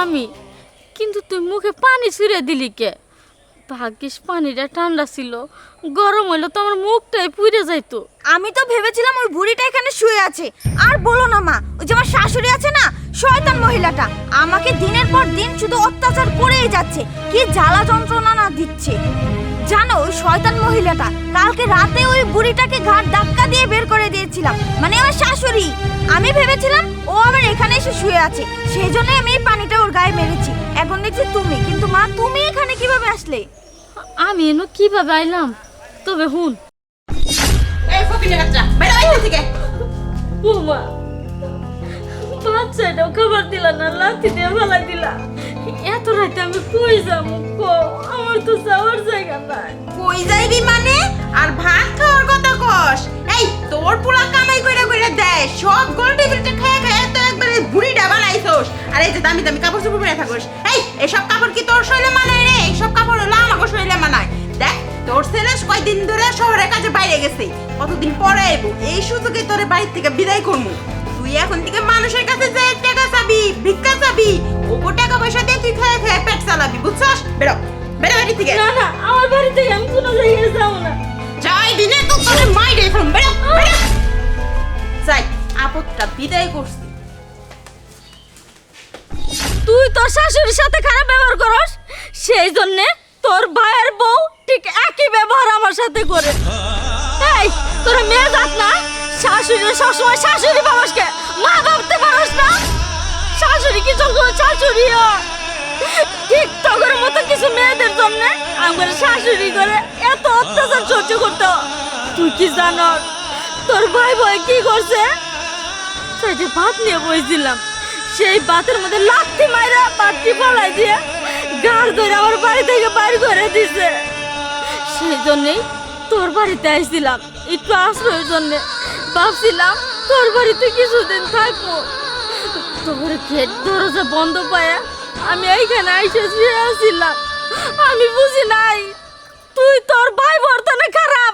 আমি, কিন্তু তুই মুখে পানি ছুঁড়ে দিলি কে? ভাগ্যিস পানিটা ঠান্ডা ছিল, গরম হইলে তো আমার মুখটাই পুড়ে যাইতো। আমি তো ভেবেছিলাম ওই বুড়িটা এখানে শুয়ে আছে। আর বলো না মা, ওই যে আমার শাশুড়ি আছে না, শয়তান মহিলাটা আমাকে দিনের পর দিন শুধু অত্যাচার করেই যাচ্ছে। কি জ্বালা যন্ত্রণা না দিচ্ছে জানো ওই শয়তান মহিলাটা। কালকে রাতে ওই বুড়িটাকে ঘাট ধাক্কা দিয়ে বের করে দিয়েছিলাম, মানে আমার শাশুড়ি। আমি ভেবেছিলাম ও আবার এখানে এসে শুয়ে আছে, সেই জন্য আমি এই পানিটা ওর গায়ে মেরেছি। এখন দেখছি তুমি, কিন্তু মা তুমি এখানে কিভাবে আসলে? আমি এনো কিভাবে আইলাম? তবে হুন, এই ফকিনের বাচ্চা বেরো এখান থেকে। বৌমা, বাচ্চাটাও খাবার দিলা না, লাথি দিয়ে ফেলাই দিলা। এত রাতে আমি কই যাবো কো? আমার তো যাওয়ার জায়গা নাই। কই যাইবি মানে? আর ভাত খাওয়ার কথা কস? এই তোর পোলা কামাই কইরা কইরা দেয়, সব গোল টেবিলটা খেয়ে খেয়ে তো একবারে বুড়িটা বানাইছস। আর এই যে দামি দামি কাপড় চোপড় পরে থাকস, এই এসব কাপড় কি তোর শরীরে মানায় রে? এইসব কাপড় হলো আমাকে শরীরে মানায়। দেখ তোর ছেলে কয়দিন ধরে শহরের কাজে বাইরে গেছে, কতদিন পরে আইবো, এই সুযোগে তোরে বাড়ি থেকে বিদায় করবো। তুই এখন থেকে মানুষের কাছে যে টাকা চাবি, ভিক্ষা চাবি, ওগো টাকা পয়সা দিয়ে তুই খেয়ে খেয়ে পেট চালাবি, বুঝছস? বেরো বেরো বাড়ি থেকে। না না, আমার বাড়ি থেকে আমি কোনো জায়গায় যাবো না। যাই দিনে তো তোরে মাইরে ফেলুম, বেরো বেরো। যাই আপদটা বিদায় করছি। তুই তোর শাশুড়ির সাথে খারাপ ব্যবহার করস, সেই জন্যে তোর ভাইয়ের বউ ঠিক একই ব্যবহার আমার সাথে করে। এই তোর মেয়ে জাত না, শাশুড়ি সবসময় শাশুড়ি বাবাসকে মা ভাবতে পারস না? শাশুড়ি কি যখন শাশুড়ি হয়? ঠিক তগরের মতো কিছু মেয়েদের জন্য আমার শাশুড়ি করে এত অত্যাচার সহ্য করতে হয়। তুই কি জানস তোর ভাই ভাই কি করছে? সেটা ভাত নিয়ে বসেছিলাম, সেই ভাতের মধ্যে লাথি মাইরা ভাতটি ফলাই দিয়ে গাড় ধরে আমার বাড়ি থেকে বাইর করে দিছে। সেই জন্যই তোর বাড়িতে আসছিলাম একটু আশ্রয়ের জন্যে। ভাবছিলাম তোর বাড়িতে কিছুদিন থাকবো। তোর গেট দরজা বন্ধ পায়া আমি এইখানে আইসে শুয়ে আসছিলাম। আমি বুঝি নাই তুই তোর ভাই বর্তনে খারাপ,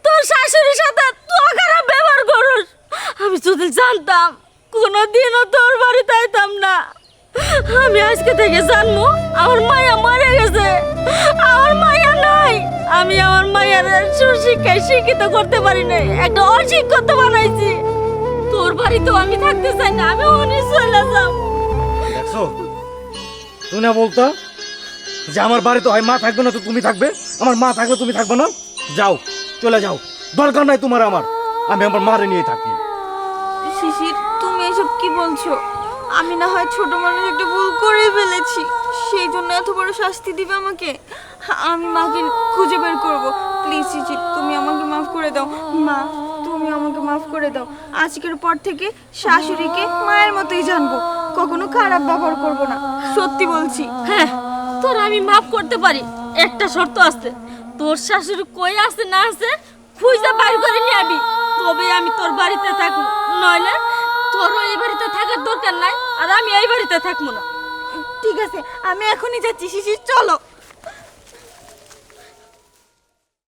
তোর শাশুড়ির সাথে তুই খারাপ ব্যবহার করস। আমি যদি জানতাম কোনোদিনও তোর বাড়িতে আইতাম না। আমি আজকে থেকে জানবো আমার মায়া মারা গেছে, আমার মায়া নাই। আমি আমার মায়ের সুশিক্ষায় শিক্ষিত করতে পারি নাই, একটা অশিক্ষিত বানাইছি। তোর বাড়িতেও আমি থাকতে চাই না, আমি অনেক চলে যাব। দেখছো, তুমি না বলতো যে আমার বাড়িতে হয় মা থাকবে না তো তুমি থাকবে, আমার মা থাকবে তুমি থাকবে না? যাও চলে যাও, দরকার নাই তোমার আমার, আমি আমার মারে নিয়ে থাকি। শিশির তুমি এসব কি বলছো? আমি না হয় ছোট মানুষ একটা ভুল করে ফেলেছি, সেই জন্য এত বড় শাস্তি দিবে আমাকে? আমি মাকে খুঁজে বের করব। প্লিজ শিশির তুমি আমাকে মাফ করে দাও। মা তুমি আমাকে মাফ করে দাও। আজকের পর থেকে শাশুড়িকে মায়ের মতোই জানবো, কখনো খারাপ ব্যবহার করব না, সত্যি বলছি। হ্যাঁ, তোর আমি মাফ করতে পারি, একটা শর্ত আছে। তোর শাশুড়ি কই আছে না আছে খুঁজে বাইর করে নিয়ে আবি, তবে আমি তোর বাড়িতে থাকবো। নইলে তোরও এই বাড়িতে থাকার দরকার নাই, আর আমি এই বাড়িতে থাকবো না। ঠিক আছে, আমি এখনই যাচ্ছি। শিশির চলো।